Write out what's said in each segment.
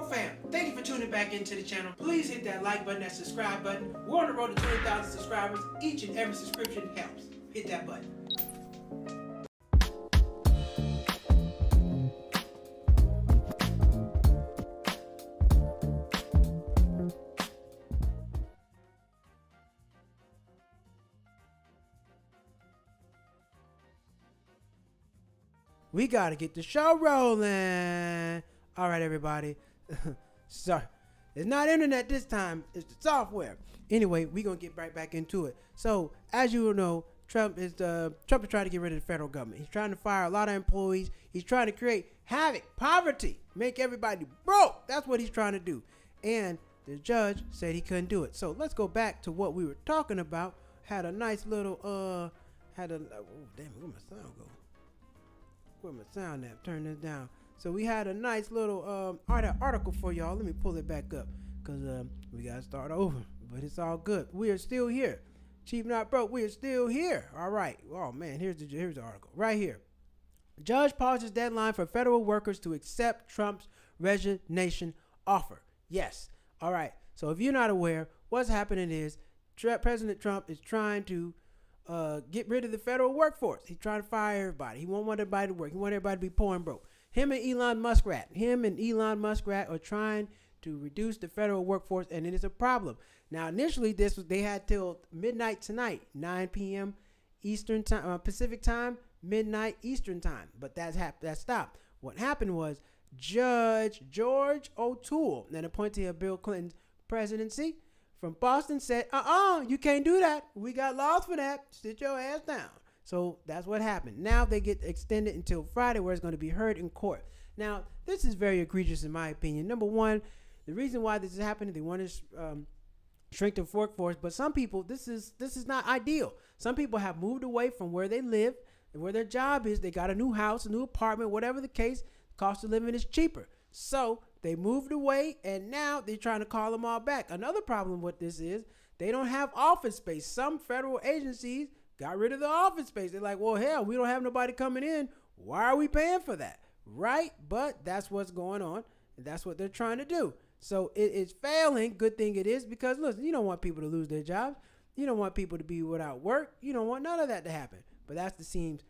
fam, thank you for tuning back into the channel. Please hit that like button, that subscribe button. We're on the road to 20,000 subscribers. Each and every subscription helps. Hit that button. We gotta get the show rolling. All right, everybody. Sorry, it's not internet this time. It's the software. Anyway, we're gonna get right back into it. So, as you know, Trump is trying to get rid of the federal government. He's trying to fire a lot of employees. He's trying to create havoc, poverty, make everybody broke. That's what he's trying to do. And the judge said he couldn't do it. So let's go back to what we were talking about. Had a nice little oh damn it, where my sound go? Where my sound at? Turn this down. So we had a nice little article for y'all. Let me pull it back up because we gotta start over. But it's all good. We are still here. Cheap not broke. We are still here. All right. Oh man, here's the article right here. Judge pauses deadline for federal workers to accept Trump's resignation offer. Yes. All right. So if you're not aware, what's happening is President Trump is trying to get rid of the federal workforce. He's trying to fire everybody. He won't want everybody to work. He wants everybody to be poor and broke. Him and Elon Muskrat are trying to reduce the federal workforce, and it is a problem. Now, initially, they had till midnight tonight, 9 p.m. Eastern time, Pacific time, midnight Eastern time. But that stopped. What happened was Judge George O'Toole, an appointee of Bill Clinton's presidency, from Boston said, you can't do that. We got laws for that. Sit your ass down. So that's what happened. Now they get extended until Friday where it's going to be heard in court. Now, this is very egregious in my opinion. Number one, the reason why this is happening, they want to shrink the workforce, but some people, this is not ideal. Some people have moved away from where they live and where their job is. They got a new house, a new apartment, whatever the case, cost of living is cheaper. So they moved away, and now they're trying to call them all back. Another problem with this is they don't have office space. Some federal agencies got rid of the office space. They're like, well, hell, we don't have nobody coming in. Why are we paying for that? Right? But that's what's going on, and that's what they're trying to do. So it's failing. Good thing it is, because, listen, you don't want people to lose their jobs. You don't want people to be without work. You don't want none of that to happen. But that seems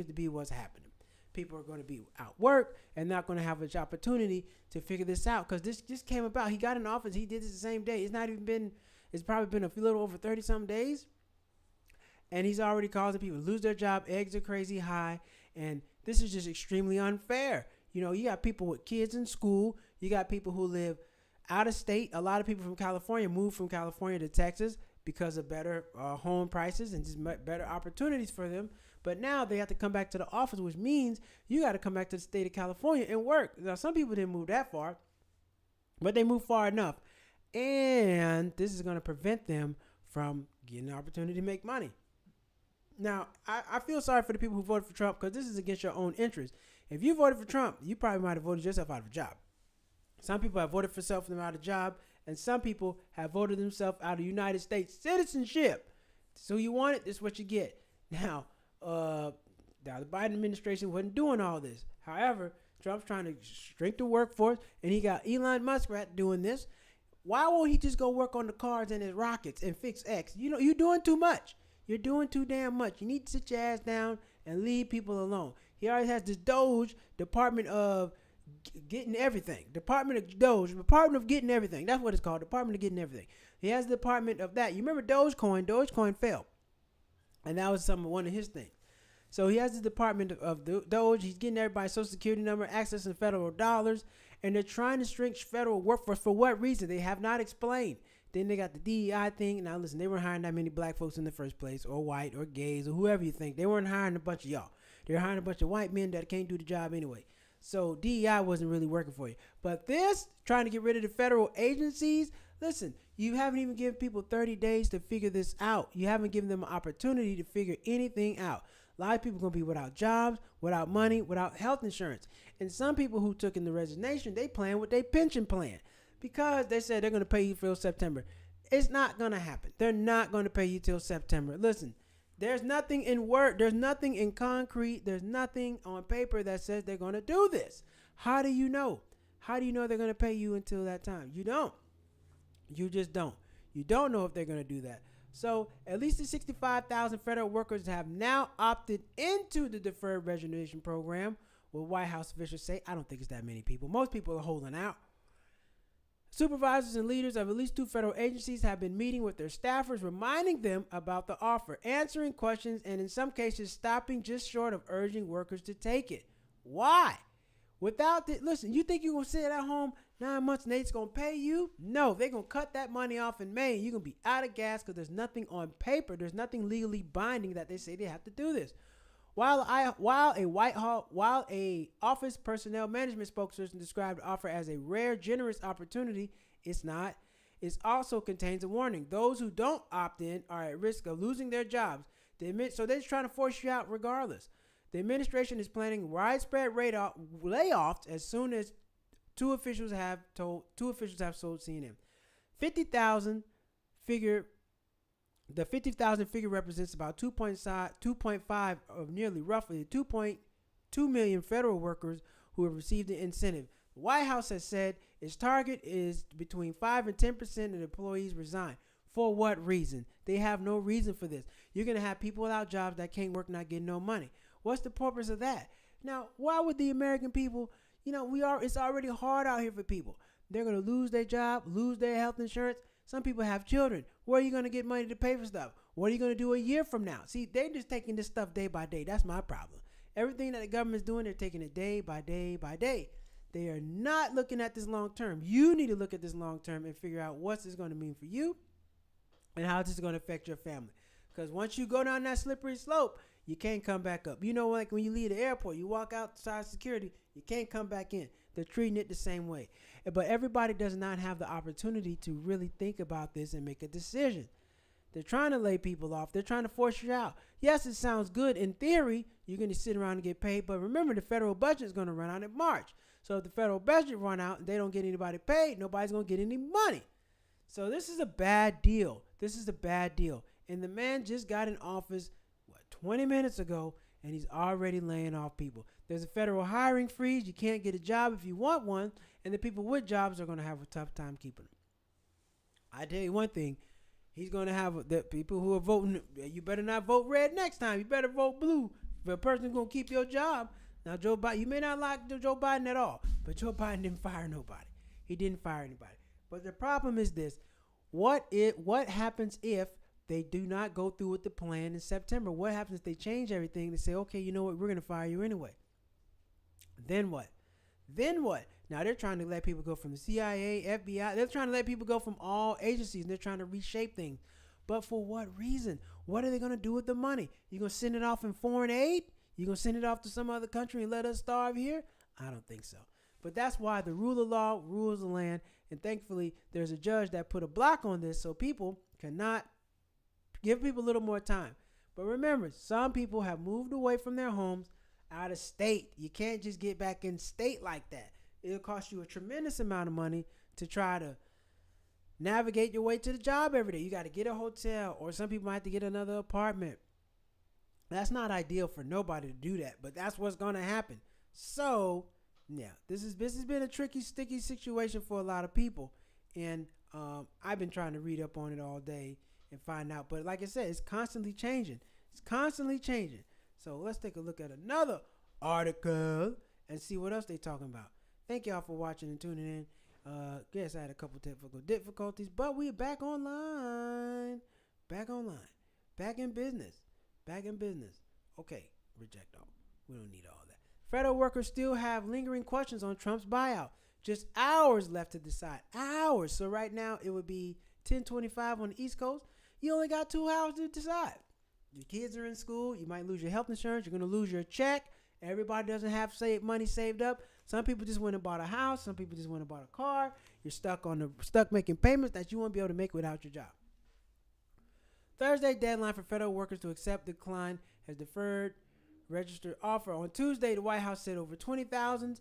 to be what's happening. People are going to be out work and not going to have an opportunity to figure this out, because this just came about. He got in office. He did this the same day. It's probably been a little over 30-some days. And he's already causing people to lose their job. Eggs are crazy high. And this is just extremely unfair. You know, you got people with kids in school. You got people who live out of state. A lot of people from California moved from California to Texas because of better home prices and just better opportunities for them. But now they have to come back to the office, which means you got to come back to the state of California and work. Now, some people didn't move that far, but they moved far enough. And this is going to prevent them from getting an opportunity to make money. Now, I feel sorry for the people who voted for Trump, because this is against your own interest. If you voted for Trump, you probably might have voted yourself out of a job. Some people have voted for them out of a job, and some people have voted themselves out of United States citizenship. So you want it, this is what you get. Now, the Biden administration wasn't doing all this. However, Trump's trying to shrink the workforce, and he got Elon Muskrat doing this. Why won't he just go work on the cars and his rockets and fix X? You know, you're doing too much. You're doing too damn much. You need to sit your ass down and leave people alone. He already has this Doge, Department of Getting Everything. Department of Getting Everything. That's what it's called, Department of Getting Everything. He has the department of that. You remember Dogecoin? Dogecoin fell. And that was one of his things. So he has the Department of Doge. He's getting everybody's Social Security number, accessing federal dollars. And they're trying to shrink federal workforce. For what reason? They have not explained. Then they got the DEI thing. Now, listen, they weren't hiring that many black folks in the first place, or white, or gays, or whoever you think. They weren't hiring a bunch of y'all. They're hiring a bunch of white men that can't do the job anyway. So DEI wasn't really working for you. But this, trying to get rid of the federal agencies, listen, you haven't even given people 30 days to figure this out. You haven't given them an opportunity to figure anything out. A lot of people are going to be without jobs, without money, without health insurance. And some people who took in the resignation, they plan with their pension plan, because they said they're going to pay you till September. It's not going to happen. They're not going to pay you till September. Listen, there's nothing in word. There's nothing in concrete. There's nothing on paper that says they're going to do this. How do you know? How do you know they're going to pay you until that time? You don't. You just don't. You don't know if they're going to do that. So at least the 65,000 federal workers have now opted into the deferred resignation program. What White House officials say, I don't think it's that many people. Most people are holding out. Supervisors and leaders of at least 2 federal agencies have been meeting with their staffers, reminding them about the offer, answering questions, and in some cases stopping just short of urging workers to take it. Why? Listen, you think you're going to sit at home 9 months and they're going to pay you? No, they're going to cut that money off in May, and you're going to be out of gas because there's nothing on paper. There's nothing legally binding that they say they have to do this. While a office personnel management spokesperson described the offer as a rare, generous opportunity, it's not. It also contains a warning. Those who don't opt in are at risk of losing their jobs. So they're just trying to force you out regardless. The administration is planning widespread layoffs as soon as two officials have told CNN. 50,000 figure. The 50,000 figure represents about 2.5 of nearly roughly 2.2 million federal workers who have received the incentive. The White House has said its target is between 5 and 10% of employees resign. For what reason? They have no reason for this. You're going to have people without jobs that can't work, not getting no money. What's the purpose of that? Now, why would the American people, it's already hard out here for people. They're going to lose their job, lose their health insurance. Some people have children. Where are you going to get money to pay for stuff? What are you going to do a year from now? See, they're just taking this stuff day by day. That's my problem. Everything that the government's doing, they're taking it day by day by day. They are not looking at this long term. You need to look at this long term and figure out what's this going to mean for you and how this is going to affect your family. Because once you go down that slippery slope, you can't come back up. Like when you leave the airport, you walk outside security, you can't come back in. They're treating it the same way. But everybody does not have the opportunity to really think about this and make a decision. They're trying to lay people off. They're trying to force you out. Yes, it sounds good in theory. You're going to sit around and get paid. But remember, the federal budget is going to run out in March. So if the federal budget run out and they don't get anybody paid, nobody's going to get any money. So this is a bad deal. And the man just got in office, 20 minutes ago, and he's already laying off people. There's a federal hiring freeze. You can't get a job if you want one, and the people with jobs are going to have a tough time keeping them. I tell you one thing, he's going to have the people who are voting. You better not vote red next time. You better vote blue. If a person's going to keep your job. Now, Joe Biden, you may not like Joe Biden at all, but Joe Biden didn't fire nobody. He didn't fire anybody. But the problem is this. What happens if they do not go through with the plan in September? What happens if they change everything? They say, okay, you know what? We're going to fire you anyway. Then what? Now they're trying to let people go from the CIA, FBI. They're trying to let people go from all agencies. And they're trying to reshape things. But for what reason? What are they going to do with the money? You going to send it off in foreign aid? You going to send it off to some other country and let us starve here? I don't think so. But that's why the rule of law rules the land. And thankfully, there's a judge that put a block on this so people cannot give people a little more time. But remember, some people have moved away from their homes out of state. You can't just get back in state like that. It'll cost you a tremendous amount of money to try to navigate your way to the job every day. You got to get a hotel, or some people might have to get another apartment. That's not ideal for nobody to do that, but that's what's going to happen. So, yeah, this has been a tricky, sticky situation for a lot of people. And I've been trying to read up on it all day and find out. But like I said, it's constantly changing. So let's take a look at another article and see what else they're talking about. Thank y'all for watching and tuning in. Guess I had a couple technical difficulties, but we're back online. Back in business. Okay, reject all. We don't need all that. Federal workers still have lingering questions on Trump's buyout. Just hours left to decide. Hours. So right now it would be 10:25 on the East Coast. You only got 2 hours to decide. Your kids are in school. You might lose your health insurance. You're going to lose your check. Everybody doesn't have money saved up. Some people just went and bought a house. Some people just went and bought a car. You're stuck making payments that you won't be able to make without your job. Thursday deadline for federal workers to accept decline has deferred registered offer. On Tuesday, the White House said over 20,000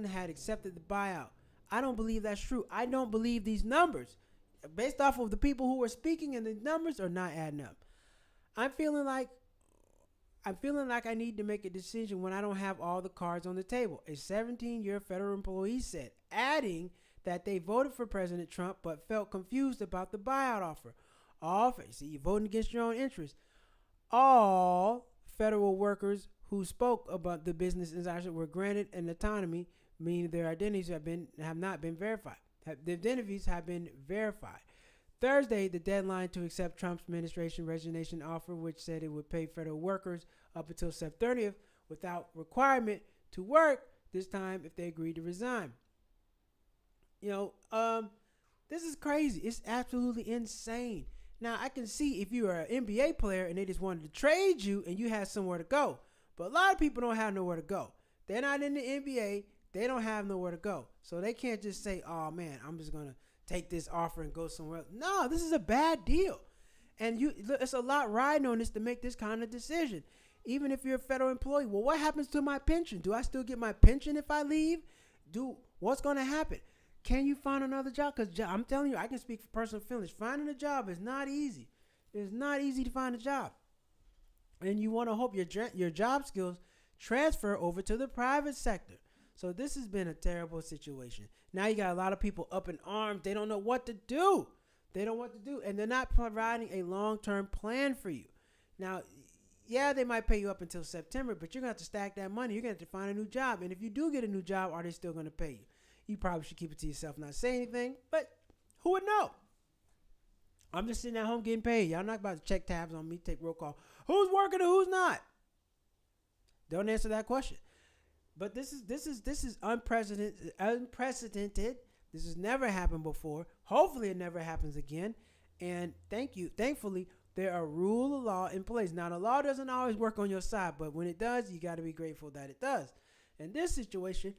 had accepted the buyout. I don't believe that's true. I don't believe these numbers. Based off of the people who are speaking, and the numbers are not adding up. I'm feeling like I'm feeling like I need to make a decision when I don't have all the cards on the table, a 17-year federal employee said, adding that they voted for President Trump but felt confused about the buyout offer. See, you're voting against your own interests. All federal workers who spoke about the business insider were granted an autonomy, meaning their identities have not been verified. The identities have been verified. Thursday, the deadline to accept Trump's administration resignation offer, which said it would pay federal workers up until September 30th without requirement to work this time if they agreed to resign. This is crazy. It's absolutely insane. Now, I can see if you are an NBA player and they just wanted to trade you and you had somewhere to go. But a lot of people don't have nowhere to go. They're not in the NBA. They don't have nowhere to go. So they can't just say, oh, man, I'm just going to take this offer and go somewhere else. No, this is a bad deal. And it's a lot riding on this to make this kind of decision. Even if you're a federal employee, well, what happens to my pension? Do I still get my pension if I leave? What's going to happen? Can you find another job? Because I'm telling you, I can speak for personal feelings. Finding a job is not easy. It's not easy to find a job. And you want to hope your job skills transfer over to the private sector. So this has been a terrible situation. Now you got a lot of people up in arms. They don't know what to do. And they're not providing a long-term plan for you. Now, yeah, they might pay you up until September, but you're going to have to stack that money. You're going to have to find a new job. And if you do get a new job, are they still going to pay you? You probably should keep it to yourself, not say anything, but who would know? I'm just sitting at home getting paid. Y'all not about to check tabs on me, take roll call. Who's working and who's not? Don't answer that question. But this is unprecedented. This has never happened before. Hopefully it never happens again. And thankfully, there are rule of law in place. Now, the law doesn't always work on your side, but when it does, you got to be grateful that it does. In this situation,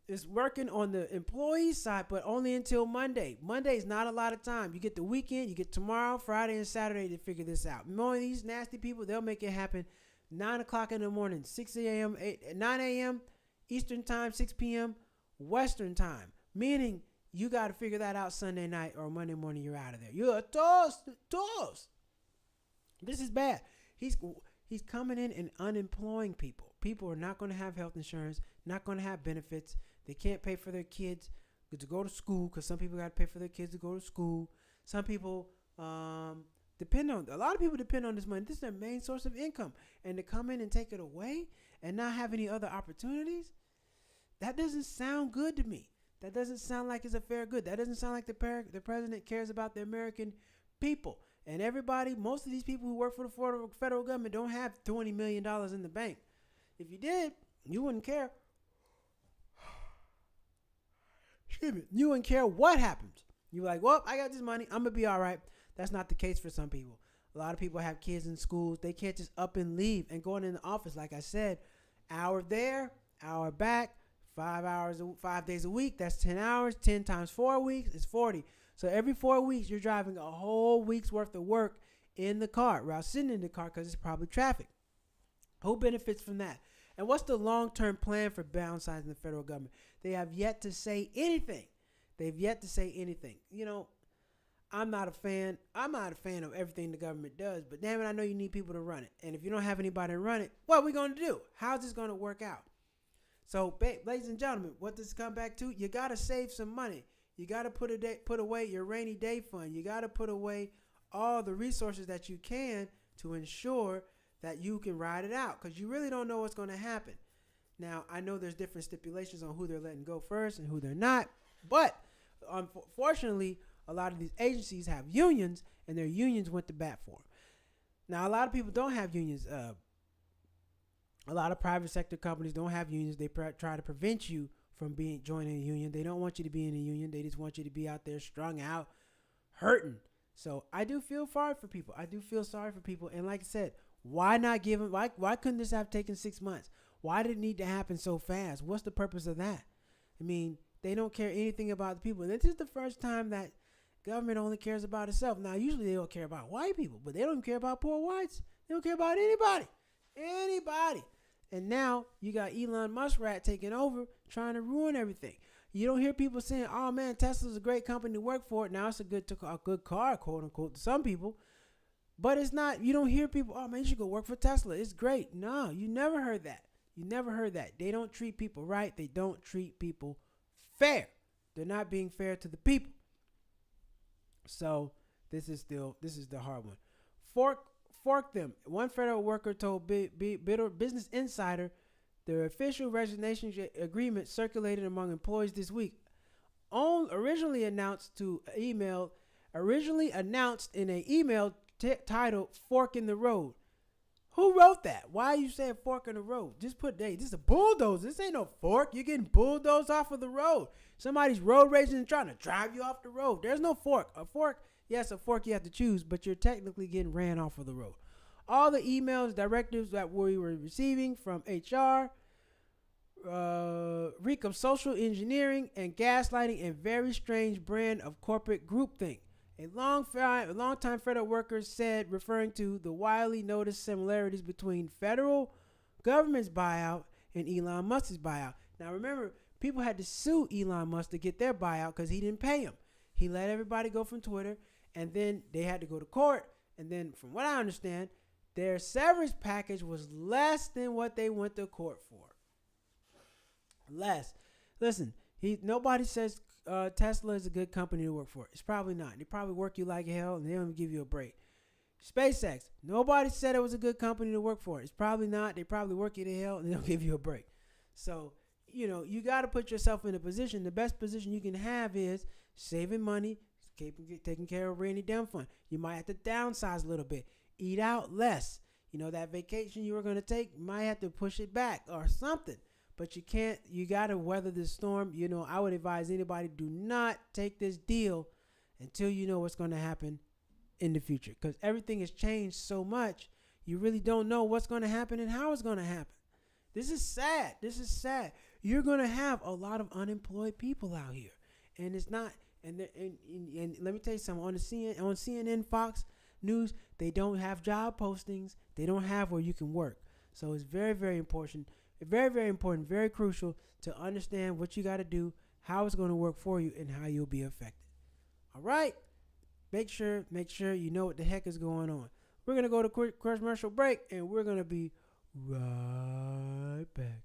it's working on the employee side, but only until Monday. Monday is not a lot of time. You get the weekend, you get tomorrow, Friday, and Saturday to figure this out. More of these nasty people, they'll make it happen 9 o'clock in the morning, 6 a.m., 9 a.m. Eastern time, 6 p.m. Western time. Meaning you got to figure that out Sunday night or Monday morning, you're out of there. You're a toast. This is bad. He's coming in and unemploying people. People are not going to have health insurance, not going to have benefits. They can't pay for their kids to go to school because some people got to pay for their kids to go to school. Some people a lot of people depend on this money. This is their main source of income. And to come in and take it away and not have any other opportunities, that doesn't sound good to me. That doesn't sound like it's a fair good. That doesn't sound like the president cares about the American people. And everybody, most of these people who work for the federal government don't have $20 million in the bank. If you did, you wouldn't care. Excuse me. You wouldn't care what happens. You're like, well, I got this money. I'm going to be all right. That's not the case for some people. A lot of people have kids in schools. They can't just up and leave and go in the office. Like I said, hour there, hour back, 5 days a week. That's 10 hours. 10 times 4 weeks is 40. So every 4 weeks, you're driving a whole week's worth of work in the car while sitting in the car because it's probably traffic. Who benefits from that? And what's the long-term plan for downsizing the federal government? They have yet to say anything. I'm not a fan of everything the government does, but damn it, I know you need people to run it. And if you don't have anybody to run it, what are we going to do? How's this going to work out? So, ladies and gentlemen, what does this come back to? You got to save some money. You got to put away your rainy day fund. You got to put away all the resources that you can to ensure that you can ride it out because you really don't know what's going to happen. Now, I know there's different stipulations on who they're letting go first and who they're not, but unfortunately, a lot of these agencies have unions, and their unions went to bat for them. Now, a lot of people don't have unions. A lot of private sector companies don't have unions. They try to prevent you from joining a union. They don't want you to be in a union. They just want you to be out there strung out, hurting. So I do feel sorry for people. And like I said, why not give them? Why couldn't this have taken 6 months? Why did it need to happen so fast? What's the purpose of that? I mean, they don't care anything about the people. This is the first time that government only cares about itself. Now, usually they don't care about white people, but they don't care about poor whites. They don't care about anybody. And now you got Elon Musk taking over, trying to ruin everything. You don't hear people saying, oh man, Tesla's a great company to work for. Now it's a good car, quote unquote, to some people. But it's not, you don't hear people, oh man, you should go work for Tesla. It's great. No, you never heard that. You never heard that. They don't treat people right. They don't treat people fair. They're not being fair to the people. So this is the hard one. Fork them. One federal worker told Business Insider the official resignation agreement circulated among employees this week. Originally announced in an email titled "Fork in the Road." Who wrote that? Why are you saying fork in the road? Just put, hey, this is a bulldozer. This ain't no fork. You're getting bulldozed off of the road. Somebody's road raging and trying to drive you off the road. There's no fork. A fork, yes, a fork you have to choose, but you're technically getting ran off of the road. All the emails, directives that we were receiving from HR reek of social engineering and gaslighting and very strange brand of corporate groupthink. A long-time federal worker said, referring to the widely noticed similarities between federal government's buyout and Elon Musk's buyout. Now remember, people had to sue Elon Musk to get their buyout because he didn't pay them. He let everybody go from Twitter, and then they had to go to court. And then, from what I understand, their severance package was less than what they went to court for. Less. Listen, nobody says Tesla is a good company to work for. It's probably not. They probably work you like hell, and they don't give you a break. SpaceX, nobody said it was a good company to work for. It's probably not. They probably work you to hell, and they don't give you a break. So, you got to put yourself in a position. The best position you can have is saving money, taking care of rainy day fund. You might have to downsize a little bit, eat out less. That vacation you were going to take, you might have to push it back or something. But you got to weather this storm. I would advise anybody, do not take this deal until you know what's going to happen in the future. Because everything has changed so much, you really don't know what's going to happen and how it's going to happen. This is sad. You're going to have a lot of unemployed people out here. And it's not, and let me tell you something, on CNN, Fox News, they don't have job postings. They don't have where you can work. So it's very, very important. Very, very important, very crucial to understand what you got to do, how it's going to work for you, and how you'll be affected. All right? Make sure you know what the heck is going on. We're going to go to quick commercial break, and we're going to be right back.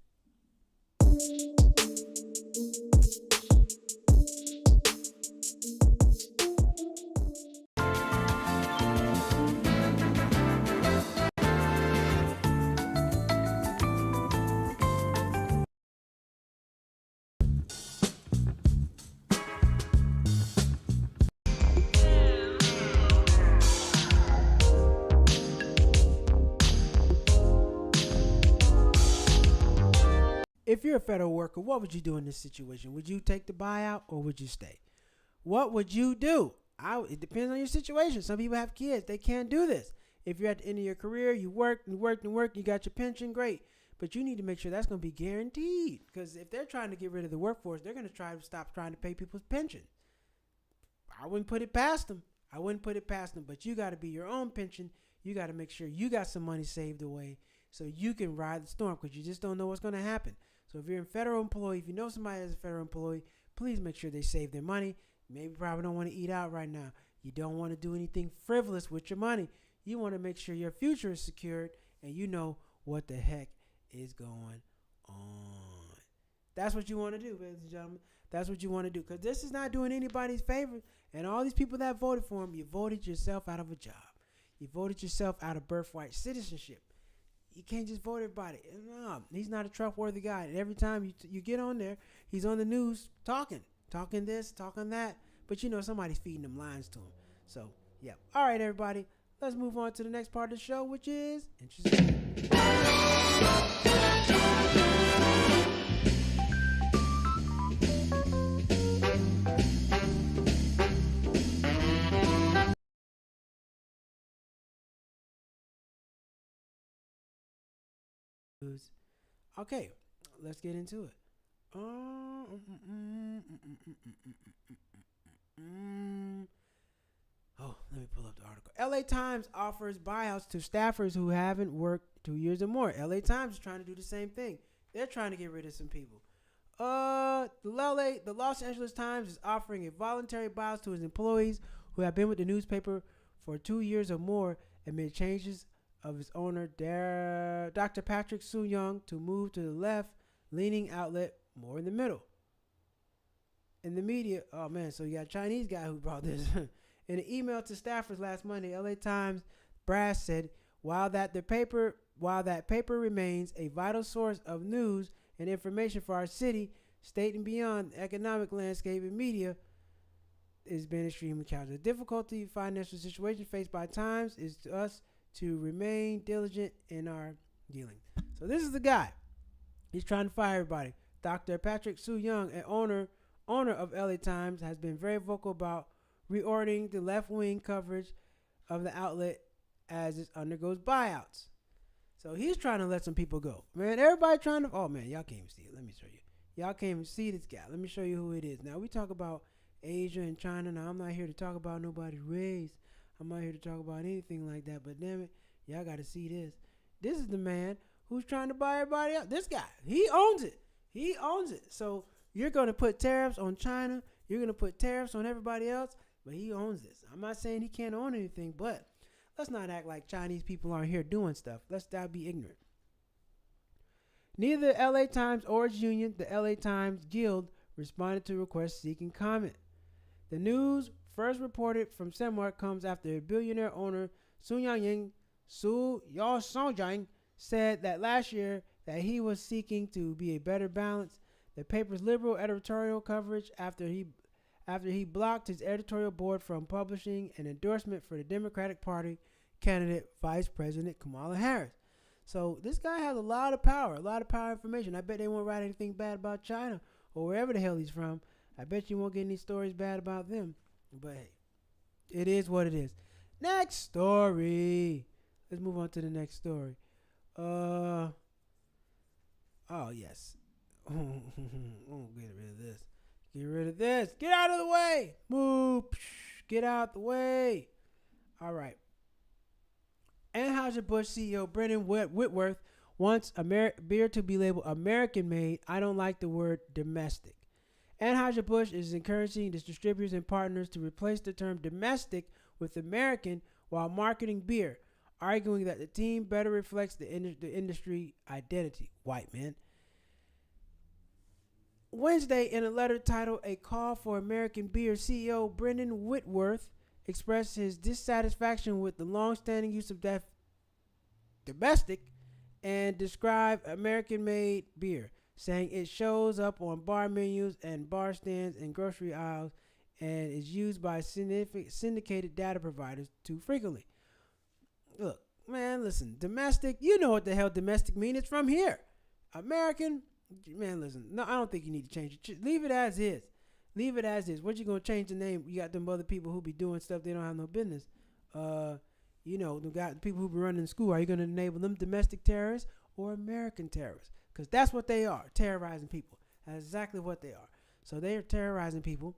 If you're a federal worker, what would you do in this situation? Would you take the buyout or would you stay? What would you do? It depends on your situation. Some people have kids. They can't do this. If you're at the end of your career, you worked, you got your pension, great. But you need to make sure that's going to be guaranteed. Because if they're trying to get rid of the workforce, they're going to try to stop trying to pay people's pension. I wouldn't put it past them. But you got to be your own pension. You got to make sure you got some money saved away so you can ride the storm, because you just don't know what's going to happen. So if you're a federal employee, if you know somebody that's a federal employee, please make sure they save their money. Maybe probably don't want to eat out right now. You don't want to do anything frivolous with your money. You want to make sure your future is secured and you know what the heck is going on. That's what you want to do, ladies and gentlemen. That's what you want to do, because this is not doing anybody's favor. And all these people that voted for him, you voted yourself out of a job. You voted yourself out of birthright citizenship. You can't just vote everybody. No, he's not a trustworthy guy. And every time you get on there, he's on the news talking this, talking that. But somebody's feeding them lines to him. So, yeah. All right, everybody. Let's move on to the next part of the show, which is interesting. Okay, let's get into it. Oh, let me pull up the article. LA Times offers buyouts to staffers who haven't worked 2 years or more. LA Times is trying to do the same thing. They're trying to get rid of some people. The Los Angeles Times is offering a voluntary buyout to its employees who have been with the newspaper for 2 years or more amid changes of its owner, Dr. Patrick Soo-young, to move to the left-leaning outlet more in the middle. In the media, oh man, so you got a Chinese guy who brought this. In an email to staffers last Monday, LA Times brass said, while that paper remains a vital source of news and information for our city, state and beyond, the economic landscape and media has been extremely challenging. The difficulty financial situation faced by Times is to us to remain diligent in our dealing. So this is the guy. He's trying to fire everybody. Dr. Patrick Soo-young, an owner of LA Times, has been very vocal about reordering the left-wing coverage of the outlet as it undergoes buyouts. So he's trying to let some people go. Man, everybody trying to, oh man, y'all can't even see it. Let me show you. Y'all can't even see this guy. Let me show you who it is. Now we talk about Asia and China. Now I'm not here to talk about nobody's race. I'm not here to talk about anything like that. But damn it, y'all got to see this. This is the man who's trying to buy everybody out. This guy, he owns it. He owns it. So you're going to put tariffs on China. You're going to put tariffs on everybody else. But he owns this. I'm not saying he can't own anything, but let's not act like Chinese people aren't here doing stuff. Let's not be ignorant. Neither the LA Times or its union, the LA Times Guild, responded to requests seeking comment. The news, first reported from Denmark, comes after billionaire owner Soo Soo-young said that last year that he was seeking to be a better balance the paper's liberal editorial coverage after he blocked his editorial board from publishing an endorsement for the Democratic Party candidate Vice President Kamala Harris. So this guy has a lot of power information. I bet they won't write anything bad about China or wherever the hell he's from. I bet you won't get any stories bad about them. But hey, it is what it is. Next story. Let's move on to the next story. Oh yes. Oh, get rid of this. Get rid of this. Get out of the way. Move. Get out the way. All right. Anheuser-Busch CEO Brendan Whitworth wants beer to be labeled American-made. I don't like the word domestic. Anheuser-Busch is encouraging its distributors and partners to replace the term domestic with American while marketing beer, arguing that the team better reflects the industry identity. White man. Wednesday, in a letter titled A Call for American Beer, CEO Brendan Whitworth expressed his dissatisfaction with the long-standing use of domestic and described American-made beer, saying it shows up on bar menus and bar stands and grocery aisles and is used by syndicated data providers too frequently. Look, man, listen, domestic, you know what the hell domestic means. It's from here. American, man, listen, no, I don't think you need to change it. Leave it as is. Leave it as is. What you gonna change the name? You got them other people who be doing stuff they don't have no business. You know, the people who be running the school. Are you gonna enable them domestic terrorists or American terrorists? Because that's what they are, terrorizing people. That's exactly what they are. So they are terrorizing people,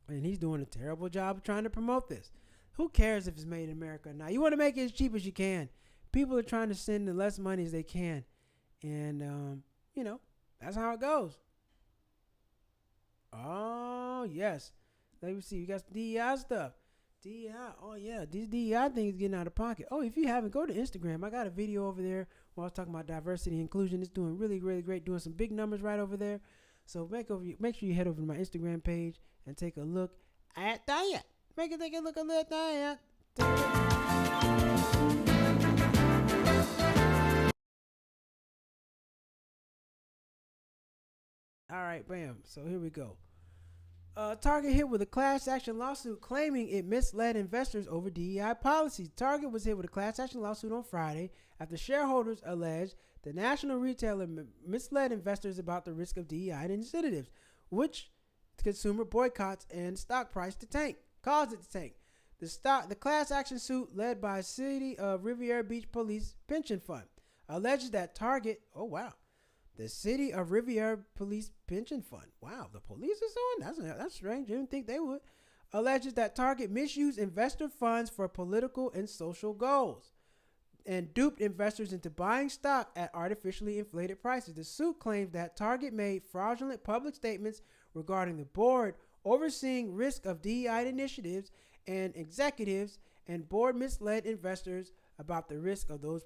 and he's doing a terrible job of trying to promote this. Who cares if it's made in America or not? You want to make it as cheap as you can. People are trying to send the less money as they can, and you know, that's how it goes. Oh, yes. Let me see. We got some DEI stuff. DEI. Oh, yeah. This DEI thing is getting out of pocket. Oh, if you haven't, go to Instagram. I got a video over there where I was talking about diversity and inclusion. It's doing really, really great. Doing some big numbers right over there. So make sure you head over to my Instagram page and take a look at that. Take a look at that. All right, bam. So here we go. Target hit with a class action lawsuit claiming it misled investors over DEI policies. Target was hit with a class action lawsuit on Friday after shareholders alleged the national retailer misled investors about the risk of DEI initiatives, which consumer boycotts and stock price to tank, caused it to tank. The class action suit led by City of Riviera Beach Police Pension Fund alleges that Target, the City of Riviera Police Pension Fund. Wow, the police is doing? That's strange. I didn't think they would. Alleges that Target misused investor funds for political and social goals and duped investors into buying stock at artificially inflated prices. The suit claims that Target made fraudulent public statements regarding the board overseeing risk of DEI initiatives and executives and board misled investors about the risk of the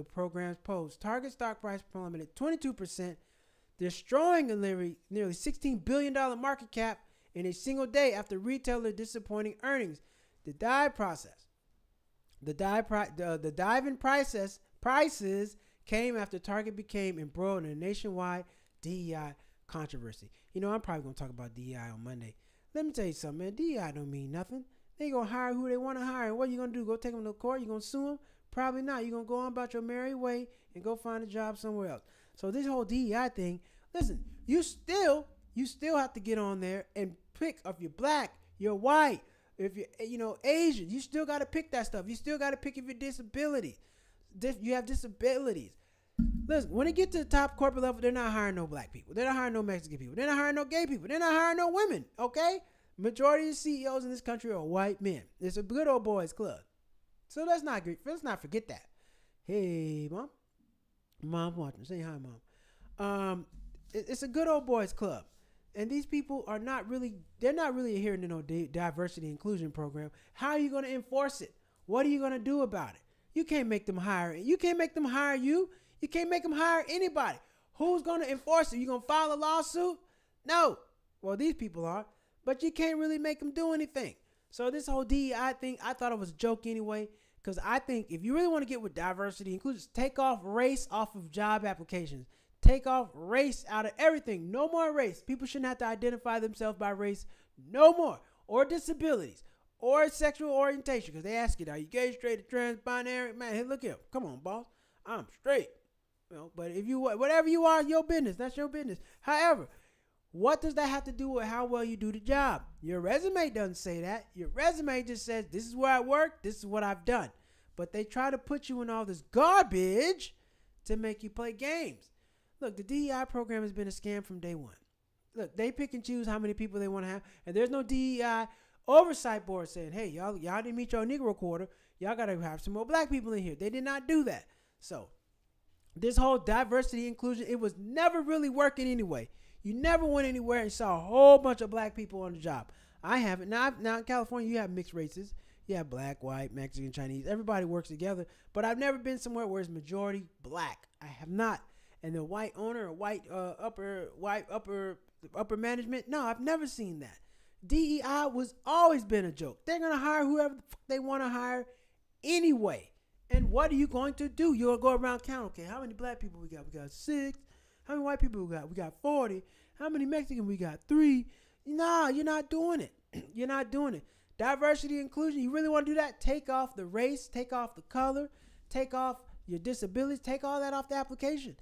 programs pose. Target stock price plummeted 22%, destroying a nearly $16 billion market cap in a single day after retailer disappointing earnings. The dive in prices came after Target became embroiled in a nationwide DEI controversy. You know, I'm probably gonna talk about DEI on Monday. Let me tell you something, man. DEI don't mean nothing. They gonna hire who they want to hire. And what you gonna do? Go take them to court? You gonna sue them? Probably not. You gonna go on about your merry way and go find a job somewhere else. So this whole DEI thing, listen, you still have to get on there and pick if you're black, you're white, if you're Asian. You still got to pick that stuff. You still got to pick if you're you have disabilities. Listen, when it gets to the top corporate level, they're not hiring no black people. They're not hiring no Mexican people. They're not hiring no gay people. They're not hiring no women. Okay, majority of CEOs in this country are white men. It's a good old boys club. So let's not forget that. Hey, mom's watching. Say hi, mom. It's a good old boys club, and these people are they're not really adhering to no diversity inclusion program. How are you going to enforce it? What are you going to do about it? You can't make them hire. You can't make them hire you. You can't make them hire anybody. Who's going to enforce it? You going to file a lawsuit? No. Well, these people are, but you can't really make them do anything. So this whole DEI thing, I thought it was a joke anyway, because I think if you really want to get with diversity inclusion, take off race off of job applications. Take off race out of everything. No more race. People shouldn't have to identify themselves by race no more, or disabilities, or sexual orientation, because they ask you, are you gay, straight, or trans-binary? Man, hey, look here. Come on, boss. I'm straight. But if you, whatever you are, your business. That's your business. However, what does that have to do with how well you do the job? Your resume doesn't say that. Your resume just says, this is where I work, this is what I've done. But they try to put you in all this garbage to make you play games. Look, the DEI program has been a scam from day one. Look, they pick and choose how many people they want to have, and there's no DEI oversight board saying, hey, y'all didn't meet your Negro quota. Y'all got to have some more black people in here. They did not do that. So this whole diversity inclusion, it was never really working anyway. You never went anywhere and saw a whole bunch of black people on the job. I haven't. Now in California, you have mixed races. You have black, white, Mexican, Chinese. Everybody works together. But I've never been somewhere where it's majority black. I have not. And the white owner or white upper management, no, I've never seen that. DEI was always been a joke. They're going to hire whoever the fuck they want to hire anyway. And what are you going to do? You'll go around count. Okay, how many black people we got? We got 6. How many white people we got? We got 40. How many Mexican we got? 3. Nah, you're not doing it. You're not doing it. Diversity, inclusion, you really want to do that? Take off the race, take off the color, take off your disabilities, take all that off the application.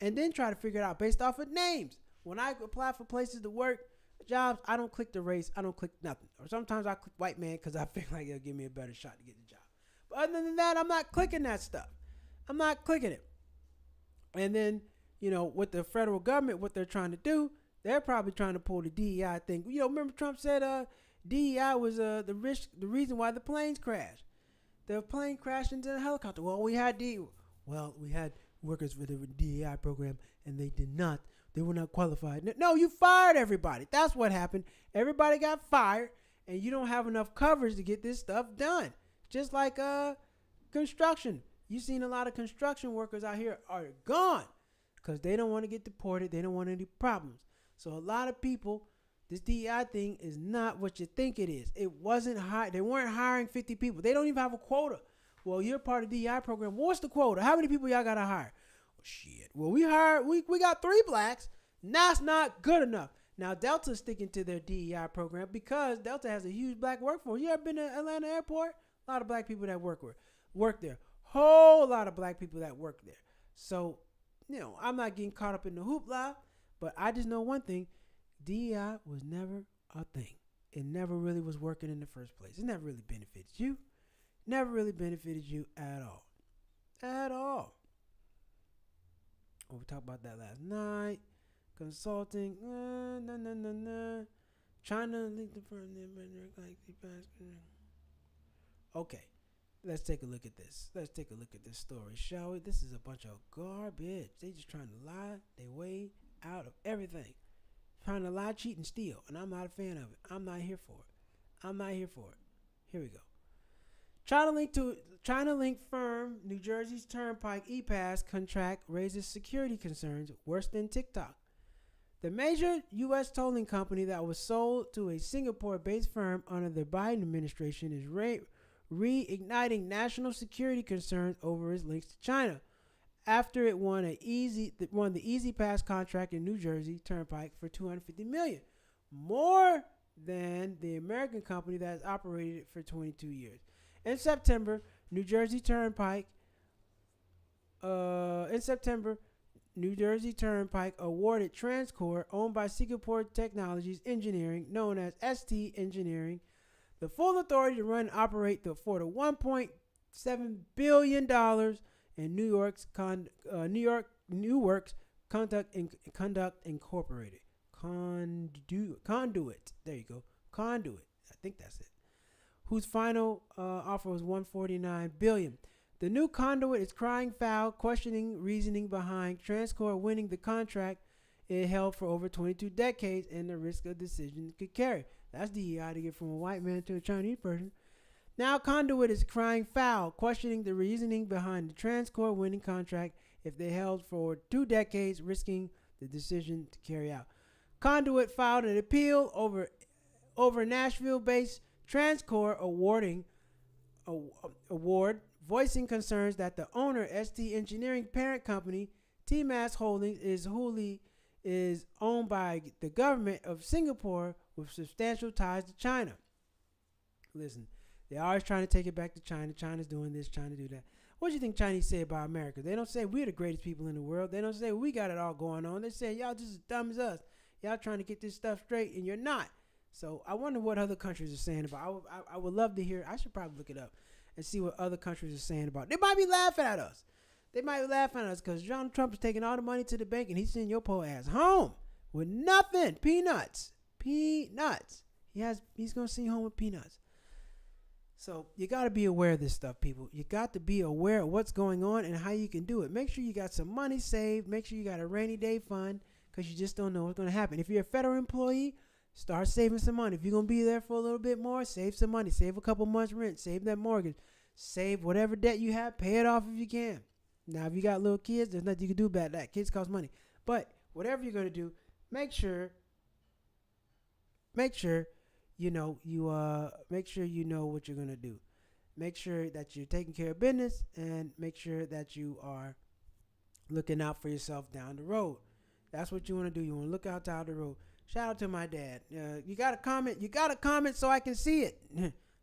And then try to figure it out based off of names. When I apply for places to work, jobs, I don't click the race. I don't click nothing. Or sometimes I click white man because I feel like it'll give me a better shot to get the job. But other than that, I'm not clicking that stuff. I'm not clicking it. And then, with the federal government, what they're trying to do, they're probably trying to pull the DEI thing. Remember Trump said DEI was the reason why the planes crashed. The plane crashed into the helicopter. Well, we had workers for the DEI program, and they were not qualified. No, you fired everybody. That's what happened. Everybody got fired, and you don't have enough coverage to get this stuff done. Just like construction. You've seen a lot of construction workers out here are gone because they don't want to get deported. They don't want any problems. So a lot of people, this DEI thing is not what you think it is. It wasn't high. They weren't hiring 50 people. They don't even have a quota. Well, you're part of the DEI program. What's the quota? How many people y'all got to hire? Oh, shit. Well, we got 3 blacks. That's not good enough. Now, Delta's sticking to their DEI program because Delta has a huge black workforce. You ever been to Atlanta Airport? A lot of black people that work there. Whole lot of black people that work there. So, I'm not getting caught up in the hoopla, but I just know one thing. DEI was never a thing. It never really was working in the first place. It never really benefited you. Never really benefited you at all. At all. We talked about that last night. Consulting. Trying to link the firm. Okay. Let's take a look at this. Let's take a look at this story, shall we? This is a bunch of garbage. They just trying to lie their way out of everything. Trying to lie, cheat, and steal. And I'm not a fan of it. I'm not here for it. Here we go. China Link firm New Jersey's Turnpike E-Pass contract raises security concerns worse than TikTok. The major U.S. tolling company that was sold to a Singapore-based firm under the Biden administration is reigniting national security concerns over its links to China after it won the Easy Pass contract in New Jersey Turnpike for $250 million, more than the American company that has operated it for 22 years. In September, New Jersey Turnpike awarded Transcore, owned by Singapore Technologies Engineering, known as ST Engineering, the full authority to run and operate for the $1.7 billion in New Works Conduct Incorporated. Conduit. There you go. Conduit. I think that's it. Whose final offer was $149 billion. The new conduit is crying foul, questioning reasoning behind Transcore winning the contract it held for over 22 decades and the risk of decision it could carry. That's DEI to get from a white man to a Chinese person. Now Conduit is crying foul, questioning the reasoning behind the Transcore winning contract if they held for 2 decades, risking the decision to carry out. Conduit filed an appeal over Nashville-based Transcore award, voicing concerns that the owner, ST Engineering parent company, TMAS Holdings, is owned by the government of Singapore with substantial ties to China. Listen, they're always trying to take it back to China. China's doing this, China do that. What do you think Chinese say about America? They don't say we're the greatest people in the world. They don't say we got it all going on. They say y'all just as dumb as us. Y'all trying to get this stuff straight, and you're not. So I wonder what other countries are saying about it. I would love to hear. I should probably look it up and see what other countries are saying about it. They might be laughing at us. They might be laughing at us because Donald Trump is taking all the money to the bank and he's sending your poor ass home with nothing. Peanuts. He's going to send you home with peanuts. So you got to be aware of this stuff, people. You got to be aware of what's going on and how you can do it. Make sure you got some money saved. Make sure you got a rainy day fund because you just don't know what's going to happen. If you're a federal employee, start saving some money. If you're going to be there for a little bit more, save some money. Save a couple months rent. Save that mortgage. Save whatever debt you have. Pay it off if you can. Now, if you got little kids, there's nothing you can do about that. Kids cost money. But whatever you're going to do, make sure you know what you're going to do. Make sure that you're taking care of business and make sure that you are looking out for yourself down the road. That's what you want to do. You want to look out down the road. Shout out to my dad. You got to comment. You got to comment so I can see it.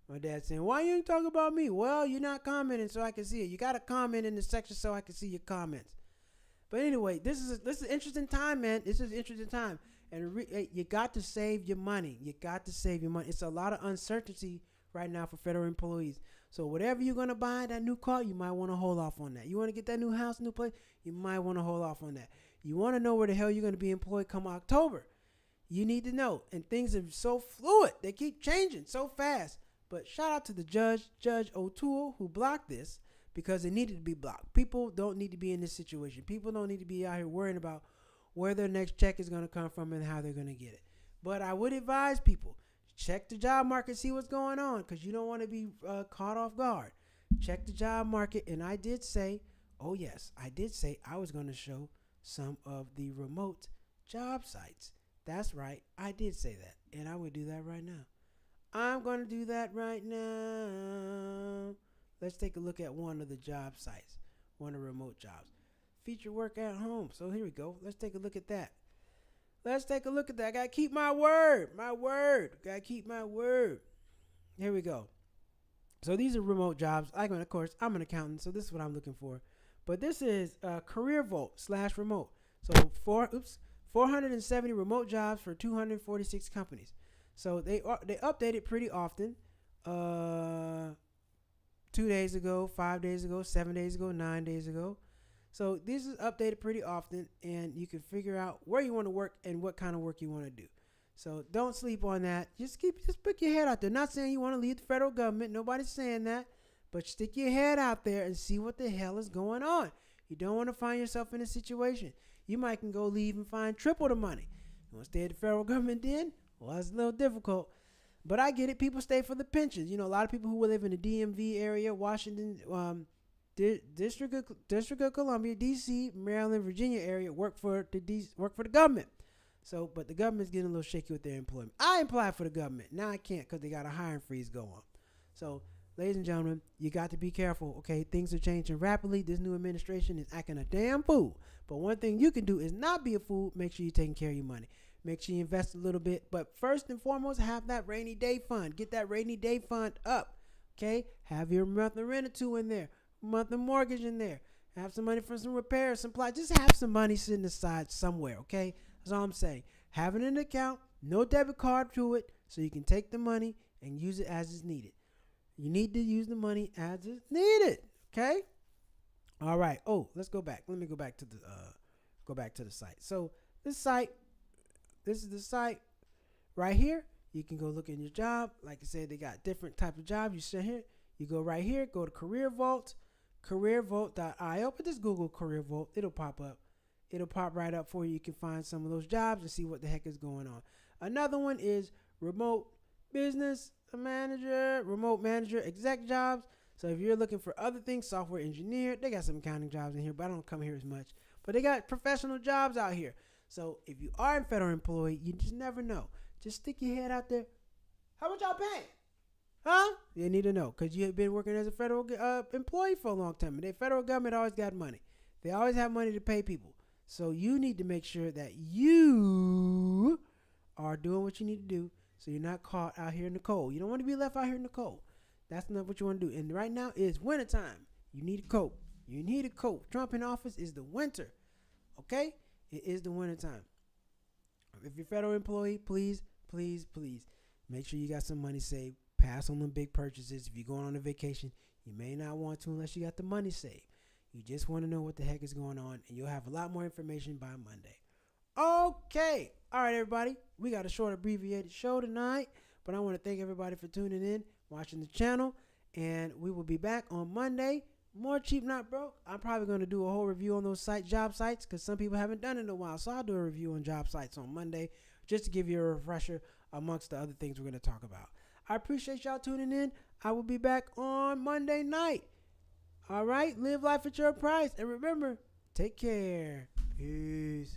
My dad saying, why you ain't talking about me? Well, you're not commenting so I can see it. You got to comment in the section so I can see your comments. But anyway, this is an interesting time, man. This is an interesting time. And you got to save your money. You got to save your money. It's a lot of uncertainty right now for federal employees. So whatever you're going to buy, that new car, you might want to hold off on that. You want to get that new house, new place, you might want to hold off on that. You want to know where the hell you're going to be employed come October. You need to know. And things are so fluid. They keep changing so fast. But shout out to the Judge O'Toole, who blocked this because it needed to be blocked. People don't need to be in this situation. People don't need to be out here worrying about where their next check is going to come from and how they're going to get it. But I would advise people, check the job market, see what's going on, because you don't want to be caught off guard. Check the job market. And I did say, oh yes, I did say I was going to show some of the remote job sites. That's right. I did say that. And I would do that right now. I'm going to do that right now. Let's take a look at one of the job sites, one of the remote jobs. Feature work at home. So here we go. Let's take a look at that. I got to keep my word. Got to keep my word. Here we go. So these are remote jobs. Of course, I'm an accountant, so this is what I'm looking for. But this is CareerVolt/remote. So 470 remote jobs for 246 companies. So they update it pretty often. 2 days ago, 5 days ago, 7 days ago, 9 days ago. So this is updated pretty often, and you can figure out where you want to work and what kind of work you want to do. So don't sleep on that. Just put your head out there. Not saying you want to leave the federal government. Nobody's saying that. But stick your head out there and see what the hell is going on. You don't want to find yourself in a situation. You might can go leave and find triple the money. You want to stay at the federal government then? Well, that's a little difficult. But I get it. People stay for the pensions. A lot of people who live in the DMV area, Washington, District of Columbia, D.C., Maryland, Virginia area work for the government. So, but the government's getting a little shaky with their employment. I applied for the government. Now I can't because they got a hiring freeze going. So, ladies and gentlemen, you got to be careful, okay? Things are changing rapidly. This new administration is acting a damn fool. But one thing you can do is not be a fool. Make sure you're taking care of your money. Make sure you invest a little bit. But first and foremost, have that rainy day fund. Get that rainy day fund up, okay? Have your monthly rent or two in there. Monthly mortgage in there. Have some money for some repairs, supply. Just have some money sitting aside somewhere, okay? That's all I'm saying. Have it in an account, no debit card to it, so you can take the money and use it as it's needed. You need to use the money as it's needed, okay? All right. Oh, let's go back. Let me go back to the site. So this is the site right here. You can go look in your job. Like I said, they got different type of jobs. You sit here. You go right here. Go to Career Vault, careervault.io. But just Google Career Vault. It'll pop up. It'll pop right up for you. You can find some of those jobs and see what the heck is going on. Another one is remote business manager, remote manager, exec jobs. So if you're looking for other things, software engineer, they got some accounting jobs in here, but I don't come here as much. But they got professional jobs out here. So if you are a federal employee, you just never know. Just stick your head out there. How much y'all paying? Huh? You need to know because you have been working as a federal employee for a long time. And the federal government always got money. They always have money to pay people. So you need to make sure that you are doing what you need to do so you're not caught out here in the cold. You don't want to be left out here in the cold. That's not what you want to do. And right now is wintertime. You need a coat. You need a coat. Trump in office is the winter. Okay? It is the wintertime. If you're a federal employee, please make sure you got some money saved. Pass on them big purchases. If you're going on a vacation, you may not want to unless you got the money saved. You just want to know what the heck is going on, and you'll have a lot more information by Monday. Okay. All right, everybody. We got a short, abbreviated show tonight, but I want to thank everybody for tuning in, watching the channel, and we will be back on Monday. More Cheap Not Broke. I'm probably going to do a whole review on those job sites, because some people haven't done it in a while, so I'll do a review on job sites on Monday, just to give you a refresher amongst the other things we're going to talk about. I appreciate y'all tuning in. I will be back on Monday night. All right, live life at your price. And remember, take care. Peace.